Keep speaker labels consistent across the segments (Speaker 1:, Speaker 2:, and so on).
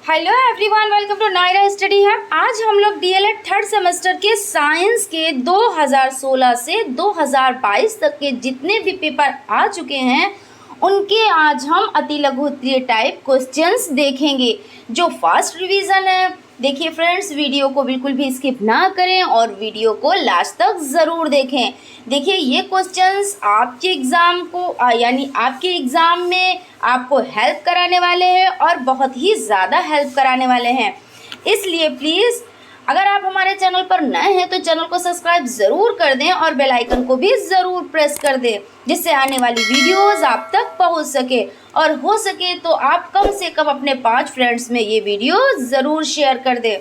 Speaker 1: Hello everyone, welcome to Naira study hub. आज हम लोग डीएलएड थर्ड सेमेस्टर के साइंस के 2016 से 2022 तक के जितने भी पेपर आ चुके हैं उनके आज हम अति लघु उत्तरीय टाइप क्वेश्चंस देखेंगे जो फास्ट रिवीजन है। देखिए फ्रेंड्स, वीडियो को बिल्कुल भी स्किप ना करें और वीडियो को लास्ट तक ज़रूर देखें। देखिए ये क्वेश्चंस आपके एग्ज़ाम को यानी आपके एग्ज़ाम में आपको हेल्प कराने वाले हैं और बहुत ही ज़्यादा हेल्प कराने वाले हैं। इसलिए प्लीज़ अगर आप हमारे चैनल पर नए हैं तो चैनल को सब्सक्राइब ज़रूर कर दें और बेल आइकन को भी ज़रूर प्रेस कर दें, जिससे आने वाली वीडियोस आप तक पहुंच सके और हो सके तो आप कम से कम अपने 5 फ्रेंड्स में ये वीडियो ज़रूर शेयर कर दें।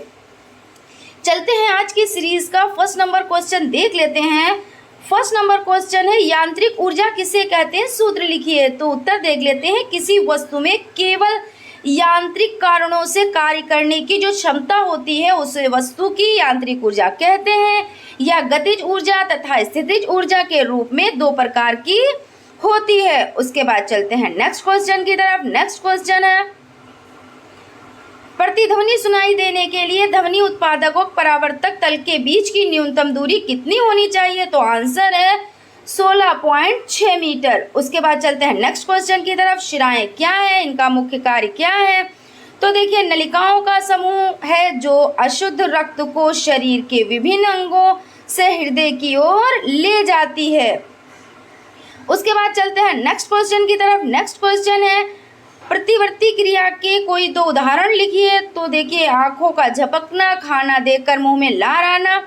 Speaker 1: चलते हैं आज की सीरीज़ का फर्स्ट नंबर क्वेश्चन देख लेते हैं। फर्स्ट नंबर क्वेश्चन है, यांत्रिक ऊर्जा किसे कहते हैं, सूत्र लिखिए। तो उत्तर देख लेते हैं, किसी वस्तु में केवल यांत्रिक कारणों से कार्य करने की जो क्षमता होती है उसे वस्तु की यांत्रिक ऊर्जा कहते हैं। या गतिज ऊर्जा तथा स्थितिज ऊर्जा के रूप में 2 प्रकार की होती है। उसके बाद चलते हैं नेक्स्ट क्वेश्चन की तरफ। नेक्स्ट क्वेश्चन है, प्रतिध्वनि सुनाई देने के लिए ध्वनि उत्पादक और परावर्तक तल के बीच की न्यूनतम दूरी कितनी होनी चाहिए। तो आंसर है 16.6 मीटर। उसके बाद चलते हैं नेक्स्ट क्वेश्चन की तरफ। शिराएं क्या है, इनका मुख्य कार्य क्या है। तो देखिए, नलिकाओं का समूह है जो अशुद्ध रक्त को शरीर के विभिन्न अंगों से हृदय की ओर ले जाती है। उसके बाद चलते हैं नेक्स्ट क्वेश्चन की तरफ। नेक्स्ट क्वेश्चन है, प्रतिवर्ती क्रिया के कोई 2 उदाहरण लिखिए। तो देखिए, आंखों का झपकना, खाना देखकर मुंह में लार आना।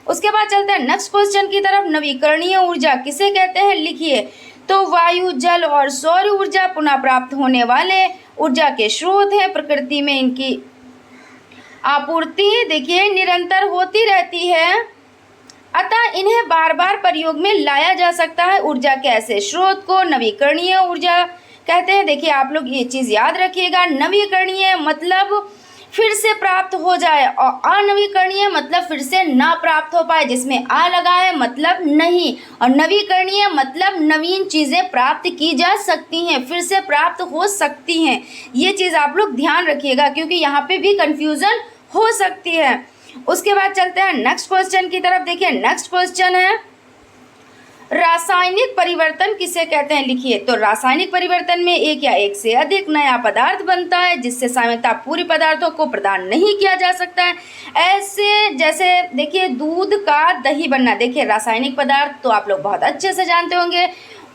Speaker 1: उसके बाद चलते हैं नेक्स्ट क्वेश्चन की तरफ। नवीकरणीय ऊर्जा किसे कहते हैं, लिखिए। तो वायु, जल और सौर ऊर्जा पुनः प्राप्त होने वाले ऊर्जा के स्रोत हैं। प्रकृति में इनकी आपूर्ति देखिए निरंतर होती रहती है, अतः इन्हें बार बार प्रयोग में लाया जा सकता है। ऊर्जा के ऐसे स्रोत को नवीकरणीय ऊर्जा कहते हैं। देखिए, आप लोग ये चीज़ याद रखिएगा, नवीकरणीय मतलब फिर से प्राप्त हो जाए और अनवीकरणीय मतलब फिर से ना प्राप्त हो पाए, जिसमें आ लगा है मतलब नहीं, और नवीकरणीय मतलब नवीन चीज़ें प्राप्त की जा सकती हैं, फिर से प्राप्त हो सकती हैं। ये चीज़ आप लोग ध्यान रखिएगा क्योंकि यहाँ पे भी कंफ्यूजन हो सकती है। उसके बाद चलते हैं नेक्स्ट क्वेश्चन की तरफ। देखिए, नेक्स्ट क्वेश्चन है, रासायनिक परिवर्तन किसे कहते हैं, लिखिए। तो रासायनिक परिवर्तन में एक या एक से अधिक नया पदार्थ बनता है जिससे साम्यता पूरे पदार्थों को प्रदान नहीं किया जा सकता है। ऐसे जैसे देखिए, दूध का दही बनना। देखिए, रासायनिक पदार्थ तो आप लोग बहुत अच्छे से जानते होंगे,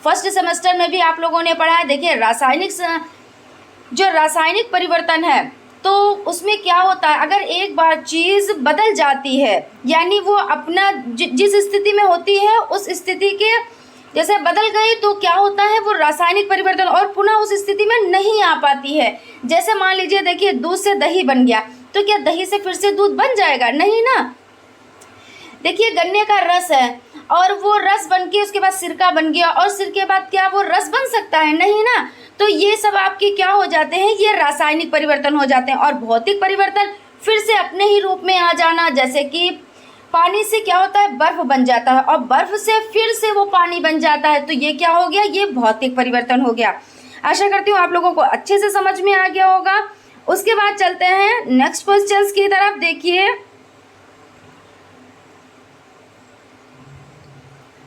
Speaker 1: फर्स्ट सेमेस्टर में भी आप लोगों ने पढ़ा है। देखिए, जो रासायनिक परिवर्तन है तो उसमें क्या होता है, अगर एक बार चीज़ बदल जाती है यानी वो अपना जिस स्थिति में होती है उस स्थिति के जैसे बदल गई तो क्या होता है, वो रासायनिक परिवर्तन और पुनः उस स्थिति में नहीं आ पाती है। जैसे मान लीजिए, देखिए, दूध से दही बन गया तो क्या दही से फिर से दूध बन जाएगा, नहीं ना। देखिए, गन्ने का रस है और वो रस बन के उसके बाद सिरका बन गया और सिरके के बाद क्या वो रस बन सकता है, नहीं ना। तो ये सब आपके क्या हो जाते हैं, ये रासायनिक परिवर्तन हो जाते हैं। और भौतिक परिवर्तन फिर से अपने ही रूप में आ जाना, जैसे कि पानी से क्या होता है, बर्फ बन जाता है और बर्फ से फिर से वो पानी बन जाता है, तो ये क्या हो गया, ये भौतिक परिवर्तन हो गया। आशा करती हूँ आप लोगों को अच्छे से समझ में आ गया होगा। उसके बाद चलते हैं नेक्स्ट क्वेश्चन की तरफ। देखिए,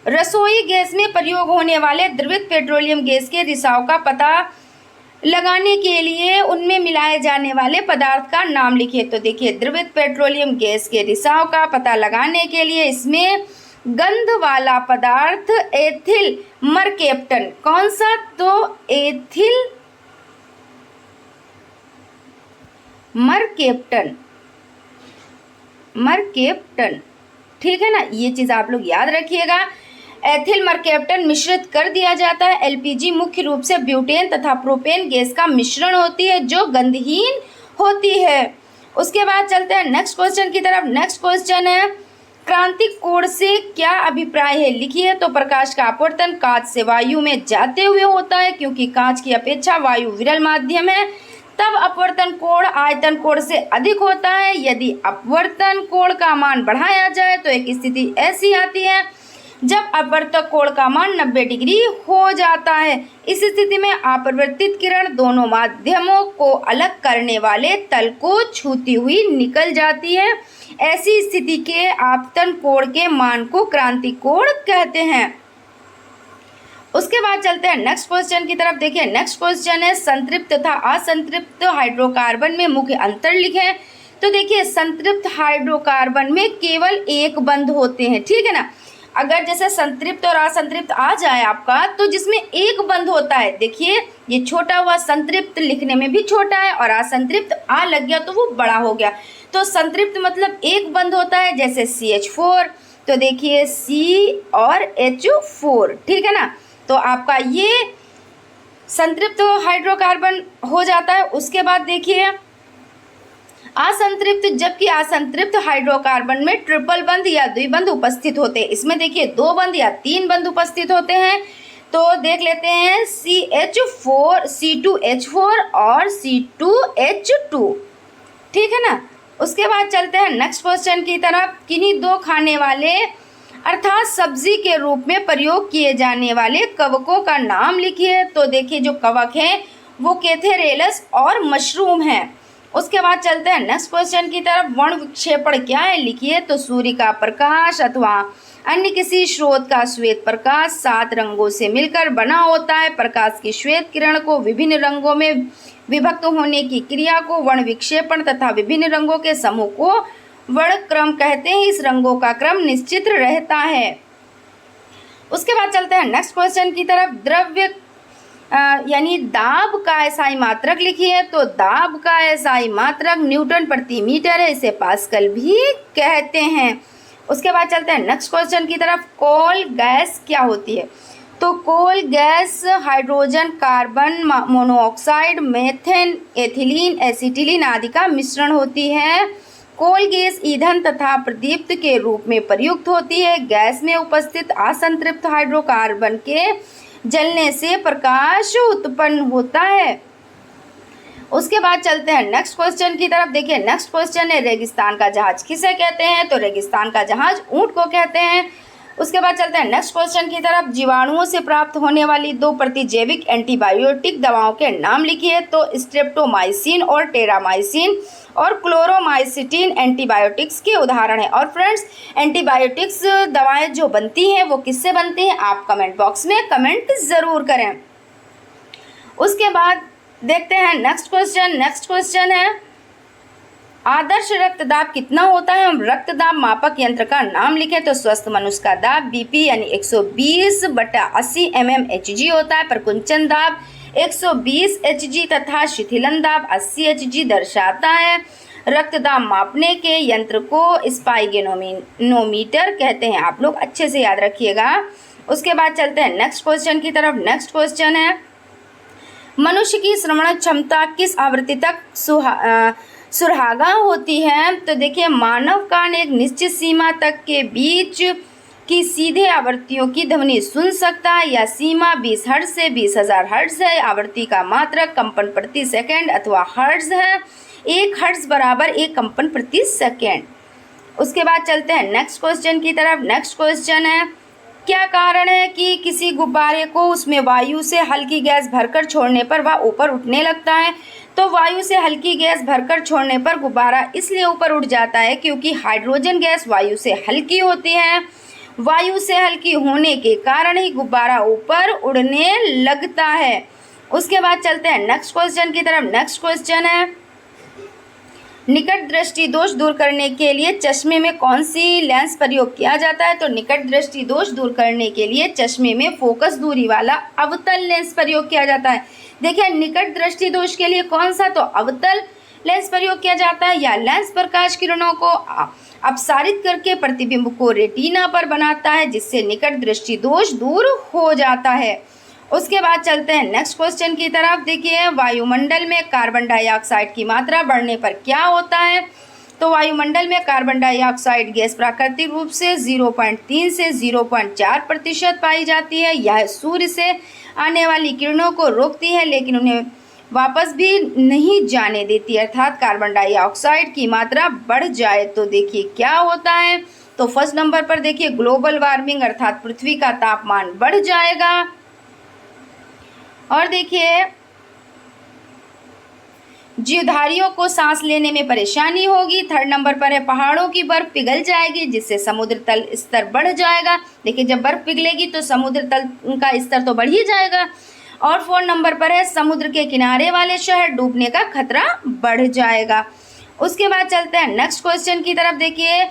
Speaker 1: रसोई गैस में प्रयोग होने वाले द्रवित पेट्रोलियम गैस के रिसाव का पता लगाने के लिए उनमें मिलाए जाने वाले पदार्थ का नाम लिखिए। तो देखिए, द्रवित पेट्रोलियम गैस के रिसाव का पता लगाने के लिए इसमें गंध वाला पदार्थ एथिल मरकेप्टन, कौन सा, तो एथिल मरकेप्टन, ठीक है ना। ये चीज़ आप लोग याद रखिएगा। एथिल मरकेप्टन मिश्रित कर दिया जाता है। एलपीजी मुख्य रूप से ब्यूटेन तथा प्रोपेन गैस का मिश्रण होती है जो गंधहीन होती है। उसके बाद चलते हैं नेक्स्ट क्वेश्चन की तरफ। नेक्स्ट क्वेश्चन है, क्रांतिक कोण से क्या अभिप्राय है, लिखिए। तो प्रकाश का अपवर्तन कांच से वायु में जाते हुए होता है, क्योंकि कांच की अपेक्षा वायु विरल माध्यम है, तब अपवर्तन कोण आयतन कोण से अधिक होता है। यदि अपवर्तन कोण का मान बढ़ाया जाए तो एक स्थिति ऐसी आती है जब अपवर्तक कोण का मान 90 डिग्री हो जाता है। इस स्थिति में अपरिवर्तित किरण दोनों माध्यमों को अलग करने वाले तल को छूती हुई निकल जाती है। ऐसी स्थिति के आपतन कोण के मान को क्रांति कोण कहते हैं। उसके बाद चलते हैं नेक्स्ट क्वेश्चन की तरफ। देखिए नेक्स्ट क्वेश्चन है संतृप्त तथा असंतृप्त हाइड्रोकार्बन में मुख्य अंतर लिखें। तो देखिए संतृप्त हाइड्रोकार्बन में केवल एक बंध होते हैं, ठीक है ना। अगर जैसे संतृप्त और असंतृप्त आ जाए आपका, तो जिसमें एक बंध होता है, देखिए ये छोटा हुआ संतृप्त लिखने में भी छोटा है और असंतृप्त आ लग गया तो वो बड़ा हो गया। तो संतृप्त मतलब एक बंध होता है, जैसे CH4, तो देखिए C और H4, ठीक है ना। तो आपका ये संतृप्त हाइड्रोकार्बन हो जाता है। उसके बाद देखिए असंतृप्त, जबकि असंतृप्त हाइड्रोकार्बन में ट्रिपल बंध या द्विबंध उपस्थित होते हैं। इसमें देखिए 2 बंध या 3 बंध उपस्थित होते हैं। तो देख लेते हैं CH4, C2H4 और C2H2, ठीक है ना। उसके बाद चलते हैं नेक्स्ट क्वेश्चन की तरफ। किन्हीं 2 खाने वाले अर्थात सब्जी के रूप में प्रयोग किए जाने वाले कवकों का नाम लिखिए। तो देखिए जो कवक हैं वो केथेरेलस और मशरूम है। उसके बाद चलते हैं नेक्स्ट क्वेश्चन की तरफ। वर्ण विक्षेपण क्या है लिखिए। तो सूर्य का प्रकाश अथवा अन्य किसी स्रोत का श्वेत प्रकाश 7 रंगों से मिलकर बना होता है। प्रकाश की श्वेत किरण को विभिन्न रंगों में विभक्त होने की क्रिया को वर्ण विक्षेपण तथा विभिन्न रंगों के समूह को वर्ण क्रम कहते हैं। इस रंगों का क्रम निश्चित रहता है। उसके बाद चलते हैं नेक्स्ट क्वेश्चन की तरफ। द्रव्य यानी दाब का एसआई मात्रक लिखिए। तो दाब का एसआई मात्रक न्यूटन प्रति मीटर है, इसे पास्कल भी कहते हैं। उसके बाद चलते हैं नेक्स्ट क्वेश्चन की तरफ। कोल गैस क्या होती है। तो coal gas hydrogen, carbon monoxide, methane, ethylene, acetylene आदि का मिश्रण होती है। कोल गैस ईंधन तथा प्रदीप्त के रूप में प्रयुक्त होती है। गैस में उपस्थित असंतृप्त हाइड्रोकार्बन के जलने से प्रकाश उत्पन्न होता है। उसके बाद चलते हैं नेक्स्ट क्वेश्चन की तरफ। देखिए नेक्स्ट क्वेश्चन है रेगिस्तान का जहाज किसे कहते हैं। तो रेगिस्तान का जहाज ऊंट को कहते हैं। उसके बाद चलते हैं नेक्स्ट क्वेश्चन की तरफ। जीवाणुओं से प्राप्त होने वाली 2 प्रतिजैविक एंटीबायोटिक दवाओं के नाम लिखिए। तो स्ट्रेप्टोमाइसिन और टेरामाइसिन और क्लोरोमाइसिटिन एंटीबायोटिक्स के उदाहरण हैं। और फ्रेंड्स एंटीबायोटिक्स दवाएं जो बनती हैं वो किससे बनती हैं, आप कमेंट बॉक्स में कमेंट ज़रूर करें। उसके बाद देखते हैं नेक्स्ट क्वेश्चन। नेक्स्ट क्वेश्चन है आदर्श रक्तदाब कितना होता है। हम रक्तदाब मापक यंत्र का नाम लिखें। तो स्वस्थ मनुष्य का दाब BP यानी 120/80 mmHg होता है। प्रकुंचन दाब 120 Hg तथा शिथिलन दाब 80 Hg दर्शाता है। रक्तदाब मापने के यंत्र को स्पाइगेनोमीटर कहते हैं। आप लोग अच्छे से याद रखिएगा। उसके बाद चलते हैं नेक्स्ट क्वेश्चन की तरफ। नेक्स्ट क्वेश्चन है मनुष्य की श्रवण क्षमता किस आवृत्ति तक सुहागा होती है। तो देखिए मानव कान एक निश्चित सीमा तक के बीच की सीधे आवृत्तियों की ध्वनि सुन सकता है। यह सीमा 20 हर्ट्ज से 20,000 हर्ट्ज है। आवृत्ति का मात्रक कंपन प्रति सेकंड अथवा हर्ट्ज है। 1 हर्ट्ज बराबर 1 कंपन प्रति सेकंड। उसके बाद चलते हैं नेक्स्ट क्वेश्चन की तरफ। नेक्स्ट क्वेश्चन है क्या कारण है कि किसी गुब्बारे को उसमें वायु से हल्की गैस भरकर छोड़ने पर वह ऊपर उठने लगता है। तो वायु से हल्की गैस भरकर छोड़ने पर गुब्बारा इसलिए ऊपर उठ जाता है क्योंकि हाइड्रोजन गैस वायु से हल्की होती है। वायु से हल्की होने के कारण ही गुब्बारा ऊपर उड़ने लगता है। उसके बाद चलते हैं नेक्स्ट क्वेश्चन की तरफ। नेक्स्ट क्वेश्चन है निकट दृष्टि दोष दूर करने के लिए चश्मे में कौन सी लेंस प्रयोग किया जाता है। तो निकट दृष्टि दोष दूर करने के लिए चश्मे में फोकस दूरी वाला अवतल लेंस प्रयोग किया जाता है। देखिए निकट दृष्टि दोष के लिए कौन सा, तो अवतल लेंस प्रयोग किया जाता है। यह लेंस प्रकाश किरणों को अपसारित करके प्रतिबिंब को रेटिना पर बनाता है, जिससे निकट दृष्टि दोष दूर हो जाता है। उसके बाद चलते हैं नेक्स्ट क्वेश्चन की तरफ। देखिए वायुमंडल में कार्बन डाइऑक्साइड की मात्रा बढ़ने पर क्या होता है। तो वायुमंडल में कार्बन डाइऑक्साइड गैस प्राकृतिक रूप से 0.3 से 0.4% पाई जाती है। यह सूर्य से आने वाली किरणों को रोकती है लेकिन उन्हें वापस भी नहीं जाने देती, अर्थात कार्बन डाइऑक्साइड की मात्रा बढ़ जाए तो देखिए क्या होता है। तो फर्स्ट नंबर पर देखिए ग्लोबल वार्मिंग अर्थात पृथ्वी का तापमान बढ़ जाएगा। और देखिए जीवधारियों को सांस लेने में परेशानी होगी। थर्ड नंबर पर है पहाड़ों की बर्फ पिघल जाएगी जिससे समुद्र तल स्तर बढ़ जाएगा। देखिए जब बर्फ पिघलेगी तो समुद्र तल का स्तर तो बढ़ ही जाएगा। और फोर्थ नंबर पर है समुद्र के किनारे वाले शहर डूबने का खतरा बढ़ जाएगा। उसके बाद चलते हैं नेक्स्ट क्वेश्चन की तरफ। देखिए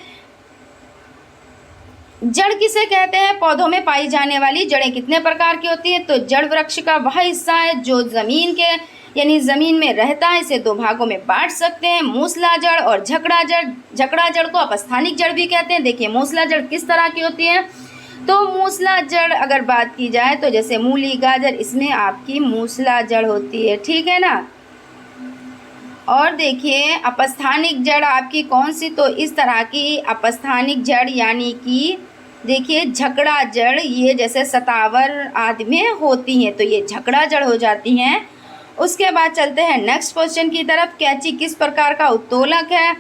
Speaker 1: जड़ किसे कहते हैं? पौधों में पाई जाने वाली जड़ें कितने प्रकार की होती हैं? तो जड़ वृक्ष का वह हिस्सा है जो जमीन के यानी जमीन में रहता है। इसे दो भागों में बांट सकते हैं, मूसला जड़ और झकड़ा जड़। झकड़ा जड़ को अपस्थानिक जड़ भी कहते हैं। देखिए मूसला जड़ किस तरह की होती है? तो मूसला जड़ अगर बात की जाए तो जैसे मूली गाजर, इसमें आपकी मूसला जड़ होती है, ठीक है ना। और देखिए अपस्थानिक जड़ आपकी कौन सी? तो इस तरह की अपस्थानिक जड़ यानी कि देखिए झकड़ा जड़, ये जैसे सतावर आदि में होती हैं तो ये झकड़ा जड़ हो जाती हैं। उसके बाद चलते हैं नेक्स्ट क्वेश्चन की तरफ। कैंची किस प्रकार का उत्तोलक है?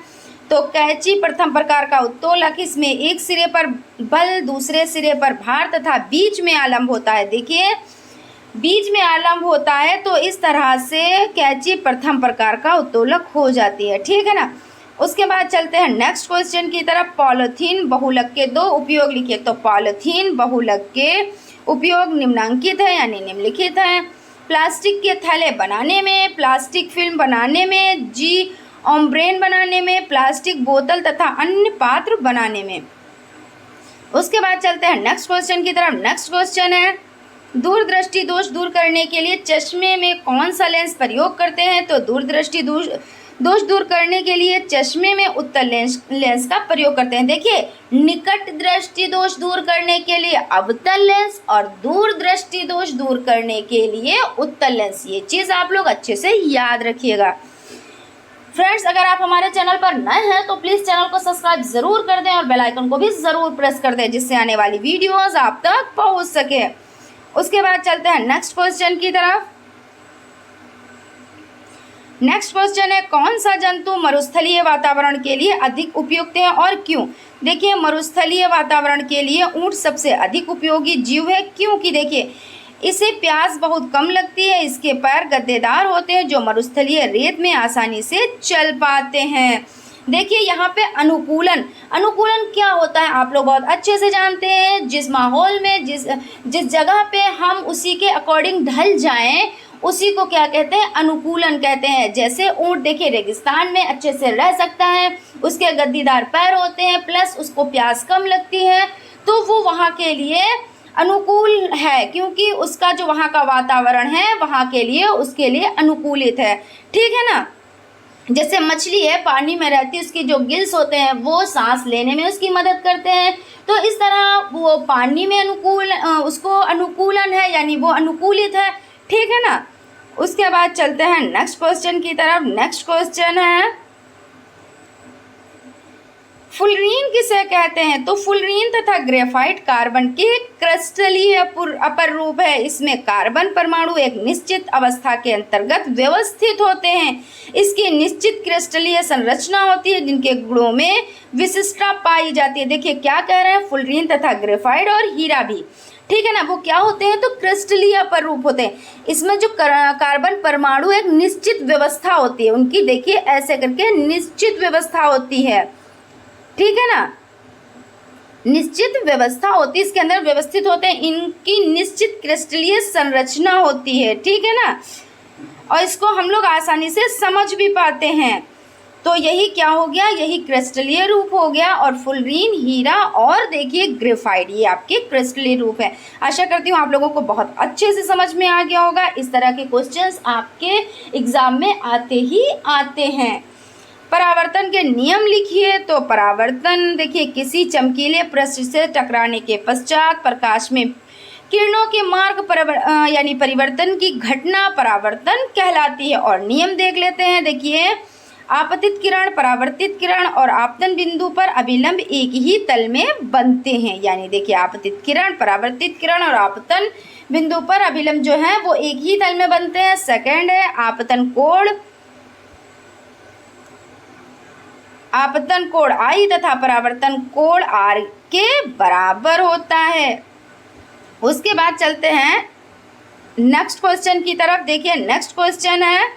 Speaker 1: तो कैंची प्रथम प्रकार का उत्तोलक, इसमें एक सिरे पर बल, दूसरे सिरे पर भार तथा बीच में आलम्ब होता है। देखिए बीच में आलम्ब होता है तो इस तरह से कैंची प्रथम प्रकार का उत्तोलक हो जाती है, ठीक है ना। उसके बाद चलते हैं नेक्स्ट क्वेश्चन की तरफ। पॉलीथीन बहुलक के दो उपयोग लिखिए। तो पॉलीथीन बहुलक के उपयोग निम्नांकित है यानी निम्नलिखित हैं। प्लास्टिक के थैले बनाने में, प्लास्टिक फिल्म बनाने में, जी ऑम्ब्रेन बनाने में, प्लास्टिक बोतल तथा अन्य पात्र बनाने में। उसके बाद चलते हैं नेक्स्ट क्वेश्चन की तरफ। नेक्स्ट क्वेश्चन है दूरदृष्टि दोष दूर करने के लिए चश्मे में कौन सा लेंस प्रयोग करते हैं? तो दूरदृष्टि दोष दूर करने के लिए चश्मे में उत्तल लेंस का प्रयोग करते हैं। देखिए निकट दृष्टि दोष दूर करने के लिए अवतल लेंस और दूर दृष्टि दोष दूर करने के लिए उत्तल लेंस। ये चीज़ आप लोग अच्छे से याद रखिएगा। फ्रेंड्स अगर आप हमारे चैनल पर नए हैं तो प्लीज़ चैनल को सब्सक्राइब ज़रूर कर दें और बेल आइकन को भी ज़रूर प्रेस कर दें जिससे आने वाली वीडियोज़ आप तक पहुँच सके। उसके बाद चलते हैं नेक्स्ट क्वेश्चन की तरफ। नेक्स्ट क्वेश्चन है कौन सा जंतु मरुस्थलीय वातावरण के लिए अधिक उपयुक्त है और क्यों? देखिए मरुस्थलीय वातावरण के लिए ऊंट सबसे अधिक उपयोगी जीव है, क्योंकि देखिए इसे प्यास बहुत कम लगती है, इसके पैर गद्देदार होते हैं जो मरुस्थलीय रेत में आसानी से चल पाते हैं। देखिए यहाँ पे अनुकूलन क्या होता है आप लोग बहुत अच्छे से जानते हैं। जिस माहौल में जिस जगह पे हम उसी के अकॉर्डिंग ढल जाएं उसी को क्या कहते हैं? अनुकूलन कहते हैं। जैसे ऊंट देखिए रेगिस्तान में अच्छे से रह सकता है, उसके गद्दीदार पैर होते हैं, प्लस उसको प्यास कम लगती है, तो वो वहाँ के लिए अनुकूल है क्योंकि उसका जो वहाँ का वातावरण है वहाँ के लिए उसके लिए अनुकूलित है, ठीक है ना। जैसे मछली है पानी में रहती है, उसकी जो गिल्स होते हैं वो सांस लेने में उसकी मदद करते हैं, तो इस तरह वो पानी में उसको अनुकूलन है यानी वो अनुकूलित है, ठीक है ना। उसके बाद चलते हैं नेक्स्ट क्वेश्चन की तरफ। नेक्स्ट क्वेश्चन है फुलरीन किसे कहते हैं? तो फुलरीन तथा ग्रेफाइट कार्बन के क्रिस्टलीय अपर रूप है। इसमें कार्बन परमाणु एक निश्चित अवस्था के अंतर्गत व्यवस्थित होते हैं। इसकी निश्चित क्रिस्टलीय संरचना होती है जिनके गुणों में विशिष्टता पाई जाती है। देखिए क्या कह रहे हैं, फुलरीन तथा ग्रेफाइट और हीरा भी, ठीक है ना, वो क्या होते हैं? तो क्रिस्टलीय अपर रूप होते हैं। इसमें जो कार्बन परमाणु एक निश्चित व्यवस्था होती है उनकी, देखिए ऐसे करके निश्चित व्यवस्था होती है, ठीक है ना, निश्चित व्यवस्था होती है, इसके अंदर व्यवस्थित होते हैं, इनकी निश्चित क्रिस्टलीय संरचना होती है, ठीक है ना, और इसको हम लोग आसानी से समझ भी पाते हैं। तो यही क्या हो गया, यही क्रिस्टलीय रूप हो गया। और फुलरीन, हीरा और देखिए ग्रेफाइट, ये आपके क्रिस्टलीय रूप है। आशा करती हूँ आप लोगों को बहुत अच्छे से समझ में आ गया होगा। इस तरह के क्वेश्चंस आपके एग्जाम में आते ही आते हैं। परावर्तन के नियम लिखिए। तो परावर्तन देखिए किसी चमकीले पृष्ठ से टकराने के पश्चात प्रकाश में किरणों के मार्ग यानी परिवर्तन की घटना परावर्तन कहलाती है। और नियम देख लेते हैं। देखिए आपतित किरण, परावर्तित किरण और आपतन बिंदु पर अभिलंब एक ही तल में बनते हैं। यानी देखिए आपतित किरण, परावर्तित किरण और आपतन बिंदु पर अभिलंब जो है वो एक ही तल में बनते हैं। सेकंड है आपतन कोण। आपतन कोण I तथा परावर्तन कोण R के बराबर होता है। उसके बाद चलते हैं नेक्स्ट क्वेश्चन की तरफ। देखिए नेक्स्ट क्वेश्चन है,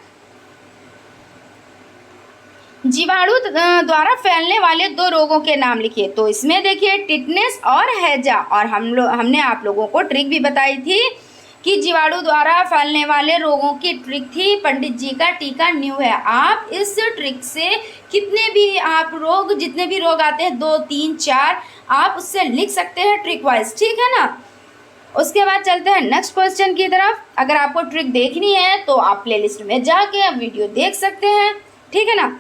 Speaker 1: जीवाणु द्वारा फैलने वाले 2 रोगों के नाम लिखिए। तो इसमें देखिए टिटनेस और हैजा, और हमने आप लोगों को ट्रिक भी बताई थी कि जीवाणु द्वारा फैलने वाले रोगों की ट्रिक थी पंडित जी का टीका न्यू है। आप इस ट्रिक से कितने भी आप रोग, जितने भी रोग आते हैं 2, 3, 4, आप उससे लिख सकते हैं ट्रिक वाइज, ठीक है ना। उसके बाद चलते हैं नेक्स्ट क्वेश्चन की तरफ। अगर आपको ट्रिक देखनी है तो आप प्लेलिस्ट में जाके अब वीडियो देख सकते हैं, ठीक है ना।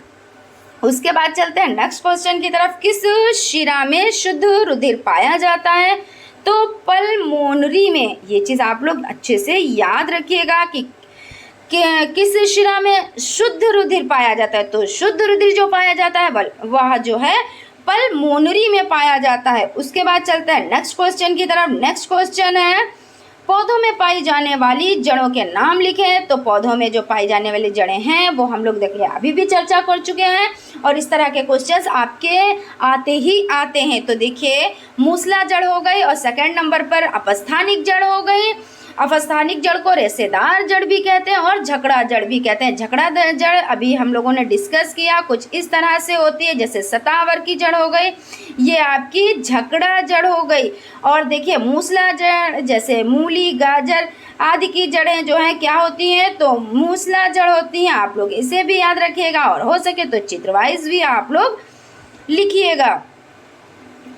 Speaker 1: उसके बाद चलते हैं नेक्स्ट क्वेश्चन की तरफ। किस शिरा में शुद्ध रुधिर पाया जाता है? तो पल्मोनरी में। ये चीज़ आप लोग अच्छे से याद रखिएगा कि किस शिरा में शुद्ध रुधिर पाया जाता है। तो शुद्ध रुधिर जो पाया जाता है वह जो है पल्मोनरी में पाया जाता है। उसके बाद चलते हैं नेक्स्ट क्वेश्चन की तरफ। नेक्स्ट क्वेश्चन है, पौधों में पाई जाने वाली जड़ों के नाम लिखें। तो पौधों में जो पाई जाने वाली जड़ें हैं वो हम लोग देखिए अभी भी चर्चा कर चुके हैं, और इस तरह के क्वेश्चंस आपके आते ही आते हैं। तो देखिए मूसला जड़ हो गई, और सेकंड नंबर पर अपस्थानिक जड़ हो गई। अपस्थानिक जड़ को रेशेदार जड़ भी कहते हैं और झकड़ा जड़ भी कहते हैं। झकड़ा जड़ अभी हम लोगों ने डिस्कस किया, कुछ इस तरह से होती है, जैसे सतावर की जड़ हो गई, ये आपकी झकड़ा जड़ हो गई। और देखिए मूसला जड़ जैसे मूली, गाजर आदि की जड़ें जो हैं क्या होती हैं? तो मूसला जड़ होती हैं। आप लोग इसे भी याद रखिएगा, और हो सके तो चित्रवाइज भी आप लोग लिखिएगा।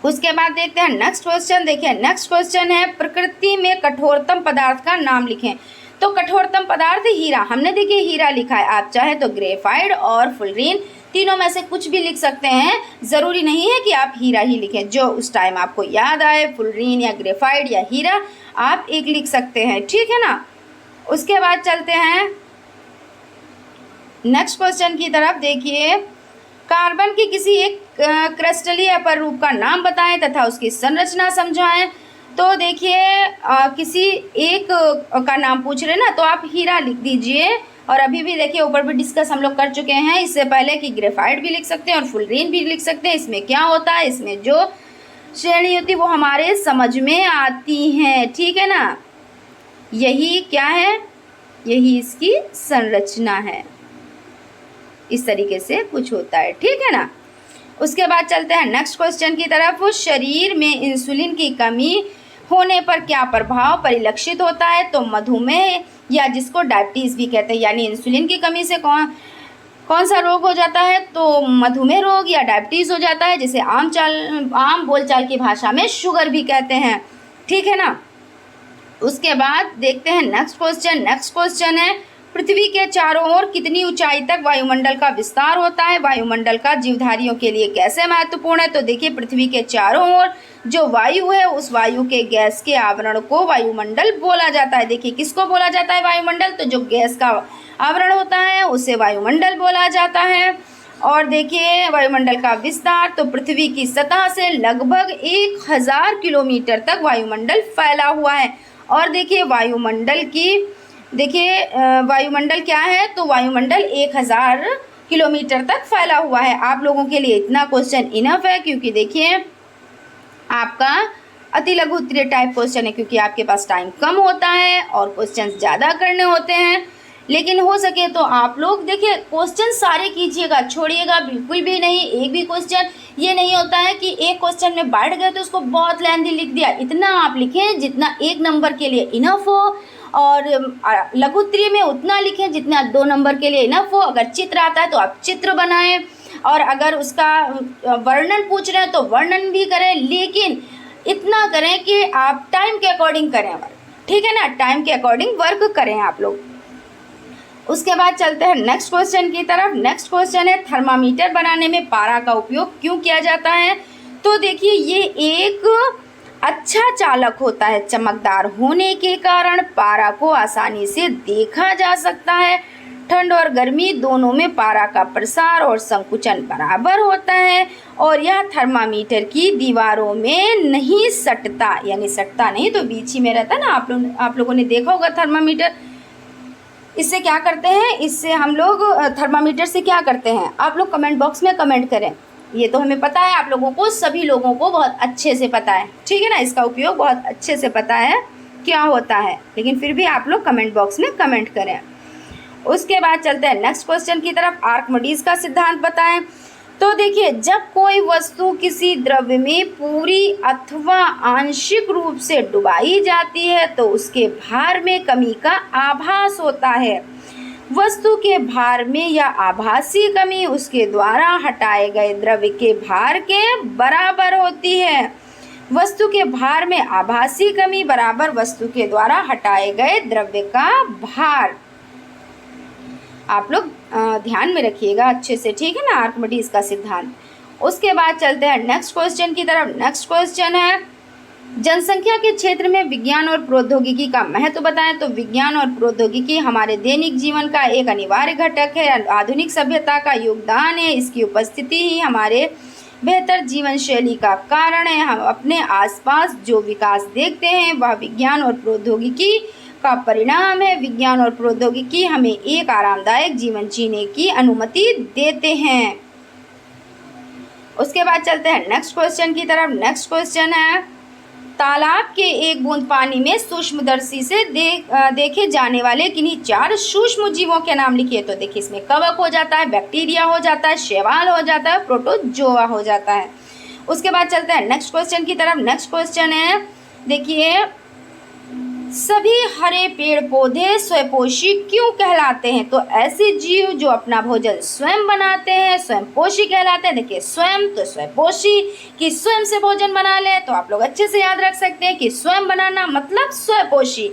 Speaker 1: उसके बाद देखते हैं नेक्स्ट क्वेश्चन। देखिए नेक्स्ट क्वेश्चन है, प्रकृति में कठोरतम पदार्थ का नाम लिखें। तो कठोरतम पदार्थ हीरा, हमने देखिए हीरा लिखा है, आप चाहे तो ग्रेफाइट और फुलरीन तीनों में से कुछ भी लिख सकते हैं, ज़रूरी नहीं है कि आप हीरा ही लिखें। जो उस टाइम आपको याद आए, फुलरीन या ग्रेफाइट या हीरा, आप एक लिख सकते हैं, ठीक है ना। उसके बाद चलते हैं नेक्स्ट क्वेश्चन की तरफ। देखिए कार्बन की किसी एक क्रिस्टलीय अपर रूप का नाम बताएं तथा उसकी संरचना समझाएं। तो देखिए किसी एक का नाम पूछ रहे ना, तो आप हीरा लिख दीजिए। और अभी भी देखिए ऊपर भी डिस्कस हम लोग कर चुके हैं इससे पहले कि ग्रेफाइट भी लिख सकते हैं और फुलरीन भी लिख सकते हैं। इसमें क्या होता है, इसमें जो श्रेणी होती है वो हमारे समझ में आती हैं, ठीक है ना। यही क्या है, यही इसकी संरचना है। इस तरीके से कुछ होता है, ठीक है ना। उसके बाद चलते हैं नेक्स्ट क्वेश्चन की तरफ। शरीर में इंसुलिन की कमी होने पर क्या प्रभाव परिलक्षित होता है? तो मधुमेह, या जिसको डायबिटीज़ भी कहते हैं, यानी इंसुलिन की कमी से कौन सा रोग हो जाता है? तो मधुमेह रोग या डायबिटीज़ हो जाता है, जिसे आम बोलचाल की भाषा में शुगर भी कहते हैं, ठीक है ना। उसके बाद देखते हैं नेक्स्ट क्वेश्चन। नेक्स्ट क्वेश्चन है, पृथ्वी के चारों ओर कितनी ऊंचाई तक वायुमंडल का विस्तार होता है? वायुमंडल का जीवधारियों के लिए कैसे महत्वपूर्ण है? तो देखिए पृथ्वी के चारों ओर जो वायु है, उस वायु के गैस के आवरण को वायुमंडल बोला जाता है। देखिए किसको बोला जाता है वायुमंडल? तो जो गैस का आवरण होता है उसे वायुमंडल बोला जाता है। और देखिए वायुमंडल का विस्तार, तो पृथ्वी की सतह से लगभग 1000 किलोमीटर तक वायुमंडल फैला हुआ है। और देखिए वायुमंडल क्या है? तो वायुमंडल 1000 किलोमीटर तक फैला हुआ है। आप लोगों के लिए इतना क्वेश्चन इनफ है, क्योंकि देखिए आपका अति लघु उत्तरीय टाइप क्वेश्चन है, क्योंकि आपके पास टाइम कम होता है और क्वेश्चन ज़्यादा करने होते हैं। लेकिन हो सके तो आप लोग देखिए क्वेश्चन सारे कीजिएगा, छोड़िएगा बिल्कुल भी नहीं। एक भी क्वेश्चन ये नहीं होता है कि एक क्वेश्चन में बैठ गए तो उसको बहुत लेंथी लिख दिया। इतना आप लिखें जितना 1 नंबर के लिए इनफ हो, और लघु उत्तरीय में उतना लिखें जितना 2 नंबर के लिए इनफ हो। अगर चित्र आता है तो आप चित्र बनाएं, और अगर उसका वर्णन पूछ रहे हैं तो वर्णन भी करें, लेकिन इतना करें कि आप टाइम के अकॉर्डिंग करें वर्क, ठीक है ना। टाइम के अकॉर्डिंग वर्क करें आप लोग। उसके बाद चलते हैं नेक्स्ट क्वेश्चन की तरफ। नेक्स्ट क्वेश्चन है, थर्मामीटर बनाने में पारा का उपयोग क्यों किया जाता है? तो देखिए ये एक अच्छा चालक होता है। चमकदार होने के कारण पारा को आसानी से देखा जा सकता है। ठंड और गर्मी दोनों में पारा का प्रसार और संकुचन बराबर होता है, और यह थर्मामीटर की दीवारों में नहीं सटता, यानी सटता नहीं तो बीच ही में रहता ना। आप लोगों ने देखा होगा थर्मामीटर। इससे क्या करते हैं, इससे हम लोग थर्मामीटर से क्या करते हैं, आप लोग कमेंट बॉक्स में कमेंट करें। ये तो हमें पता है, आप लोगों को सभी लोगों को बहुत अच्छे से पता है, ठीक है ना, इसका उपयोग बहुत अच्छे से पता है क्या होता है, लेकिन फिर भी आप लोग कमेंट बॉक्स में कमेंट करें। उसके बाद चलते हैं नेक्स्ट क्वेश्चन की तरफ। आर्किमिडीज का सिद्धांत बताएं। तो देखिए, जब कोई वस्तु किसी द्रव्य में पूरी अथवा आंशिक रूप से डुबाई जाती है तो उसके भार में कमी का आभास होता है। वस्तु के भार में या आभासी कमी उसके द्वारा हटाए गए द्रव्य के भार के बराबर होती है। वस्तु के भार में आभासी कमी बराबर वस्तु के द्वारा हटाए गए द्रव्य का भार। आप लोग ध्यान में रखिएगा अच्छे से, ठीक है ना, आर्किमिडीज का सिद्धांत। उसके बाद चलते हैं नेक्स्ट क्वेश्चन की तरफ। नेक्स्ट क्वेश्चन है, जनसंख्या के क्षेत्र में विज्ञान और प्रौद्योगिकी का महत्व बताएं। तो विज्ञान और प्रौद्योगिकी हमारे दैनिक जीवन का एक अनिवार्य घटक है, आधुनिक सभ्यता का योगदान है। इसकी उपस्थिति ही हमारे बेहतर जीवन शैली का कारण है। हम अपने आसपास जो विकास देखते हैं वह विज्ञान और प्रौद्योगिकी का परिणाम है। विज्ञान और प्रौद्योगिकी हमें एक आरामदायक जीवन जीने की अनुमति देते हैं। उसके बाद चलते हैं नेक्स्ट क्वेश्चन की तरफ। नेक्स्ट क्वेश्चन है, तालाब के एक बूंद पानी में सूक्ष्मदर्शी से देखे जाने वाले किन्हीं 4 सूक्ष्म जीवों के नाम लिखिए। तो देखिए, इसमें कवक हो जाता है, बैक्टीरिया हो जाता है, शैवाल हो जाता है, प्रोटोजोआ हो जाता है। उसके बाद चलते हैं नेक्स्ट क्वेश्चन की तरफ। नेक्स्ट क्वेश्चन है, देखिए, सभी हरे पेड़ पौधे स्वयंपोषी क्यों कहलाते हैं। तो ऐसे जीव जो अपना भोजन स्वयं बनाते हैं स्वयंपोषी कहलाते हैं। देखिए, स्वयं तो स्वयंपोषी कि स्वयं से भोजन बना ले, तो आप लोग अच्छे से याद रख सकते हैं कि स्वयं बनाना मतलब स्वयंपोषी।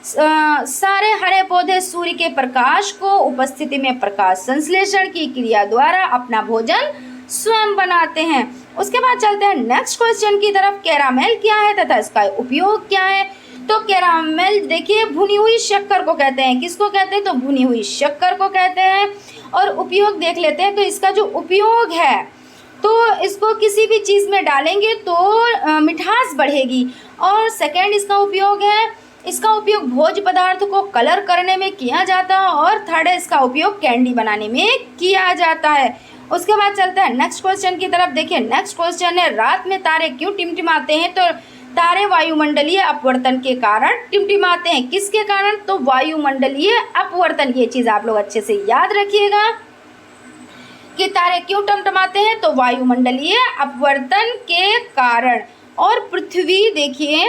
Speaker 1: सारे हरे पौधे सूर्य के प्रकाश को उपस्थिति में प्रकाश संश्लेषण की क्रिया द्वारा अपना भोजन स्वयं बनाते हैं। उसके बाद चलते हैं नेक्स्ट क्वेश्चन की तरफ। कैरामेल क्या है तथा इसका उपयोग क्या है। तो कैरामेल देखिए, भुनी हुई शक्कर को कहते हैं। किसको कहते हैं, तो भुनी हुई शक्कर को कहते हैं। और उपयोग देख लेते हैं। तो इसका जो उपयोग है, तो इसको किसी भी चीज़ में डालेंगे तो मिठास बढ़ेगी। और सेकंड इसका उपयोग है, इसका उपयोग भोज्य पदार्थ को कलर करने में किया जाता है। और थर्ड है, इसका उपयोग कैंडी बनाने में किया जाता है। उसके बाद चलते हैं नेक्स्ट क्वेश्चन की तरफ। देखिए, नेक्स्ट क्वेश्चन है, रात में तारे क्यों टिमटिमाते हैं। तो तारे वायुमंडलीय अपवर्तन के कारण टिमटिमाते हैं। किसके कारण, तो वायुमंडलीय अपवर्तन। ये चीज़ आप लोग अच्छे से याद रखिएगा कि तारे क्यों टिमटिमाते हैं, तो वायुमंडलीय अपवर्तन के कारण। और पृथ्वी देखिए,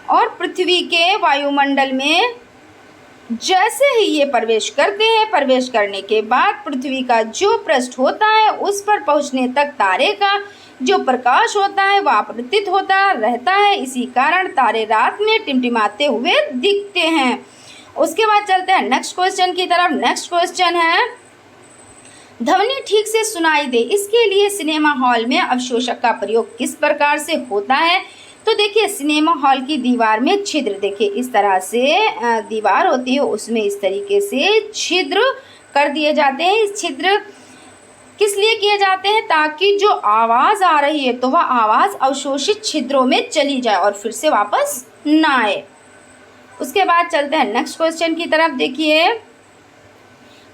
Speaker 1: और पृथ्वी के वायुमंडल में जैसे ही ये प्रवेश करते हैं, प्रवेश करने के बाद पृथ्वी का जो पृष्ठ होता है उस पर पहुंचने तक तारे का जो प्रकाश होता है वह अपवर्तित होता रहता है। इसी कारण तारे रात में टिमटिमाते हुए दिखते हैं। उसके बाद चलते हैं नेक्स्ट क्वेश्चन की तरफ। नेक्स्ट क्वेश्चन है, ध्वनि ठीक से सुनाई दे इसके लिए सिनेमा हॉल में अवशोषक का प्रयोग किस प्रकार से होता है। तो देखिए, सिनेमा हॉल की दीवार में छिद्र, देखिए इस तरह से दीवार होती है, उसमें इस तरीके से छिद्र कर दिए जाते हैं। इस छिद्र किस लिए किए जाते हैं, ताकि जो आवाज़ आ रही है तो वह आवाज़ अवशोषित छिद्रों में चली जाए और फिर से वापस ना आए। उसके बाद चलते हैं नेक्स्ट क्वेश्चन की तरफ। देखिए,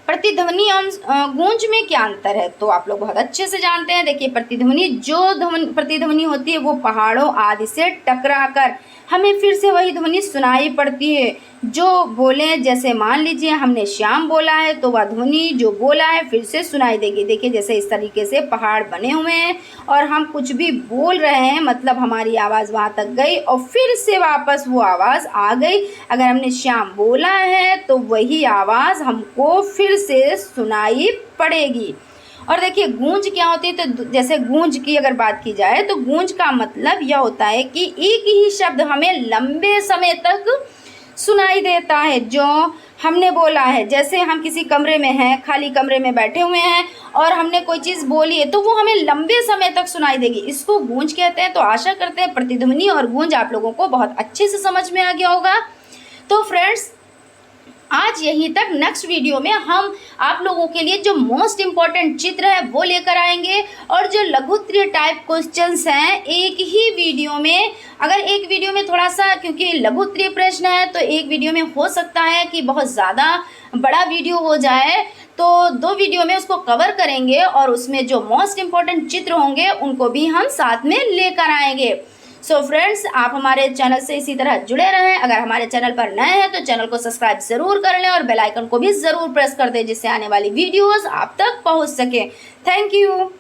Speaker 1: प्रतिध्वनि और गूंज में क्या अंतर है। तो आप लोग बहुत अच्छे से जानते हैं। देखिए, प्रतिध्वनि होती है वो पहाड़ों आदि से टकराकर हमें फिर से वही ध्वनि सुनाई पड़ती है जो बोले। जैसे मान लीजिए हमने श्याम बोला है तो वह ध्वनि जो बोला है फिर से सुनाई देगी। देखिए, जैसे इस तरीके से पहाड़ बने हुए हैं और हम कुछ भी बोल रहे हैं, मतलब हमारी आवाज़ वहाँ तक गई और फिर से वापस वो आवाज़ आ गई। अगर हमने श्याम बोला है तो वही आवाज़ हमको फिर से सुनाई पड़ेगी। और देखिए, गूंज क्या होती है। तो जैसे गूंज की अगर बात की जाए तो गूंज का मतलब यह होता है कि एक ही शब्द हमें लंबे समय तक सुनाई देता है जो हमने बोला है। जैसे हम किसी कमरे में हैं, खाली कमरे में बैठे हुए हैं और हमने कोई चीज़ बोली है तो वो हमें लंबे समय तक सुनाई देगी, इसको गूंज कहते हैं। तो आशा करते हैं प्रतिध्वनि और गूंज आप लोगों को बहुत अच्छे से समझ में आ गया होगा। तो फ्रेंड्स, आज यहीं तक। नेक्स्ट वीडियो में हम आप लोगों के लिए जो मोस्ट इम्पॉर्टेंट चित्र है वो लेकर आएंगे और जो लघुत्तरीय टाइप क्वेश्चंस हैं एक ही वीडियो में। अगर एक वीडियो में थोड़ा सा, क्योंकि लघुत्तरीय प्रश्न है तो एक वीडियो में हो सकता है कि बहुत ज़्यादा बड़ा वीडियो हो जाए, तो 2 वीडियो में उसको कवर करेंगे और उसमें जो मोस्ट इम्पॉर्टेंट चित्र होंगे उनको भी हम साथ में लेकर आएंगे। सो फ्रेंड्स, आप हमारे चैनल से इसी तरह जुड़े रहें। अगर हमारे चैनल पर नए हैं तो चैनल को सब्सक्राइब जरूर कर लें और बेल आइकन को भी जरूर प्रेस कर दें, जिससे आने वाली वीडियोस आप तक पहुंच सके। Thank you.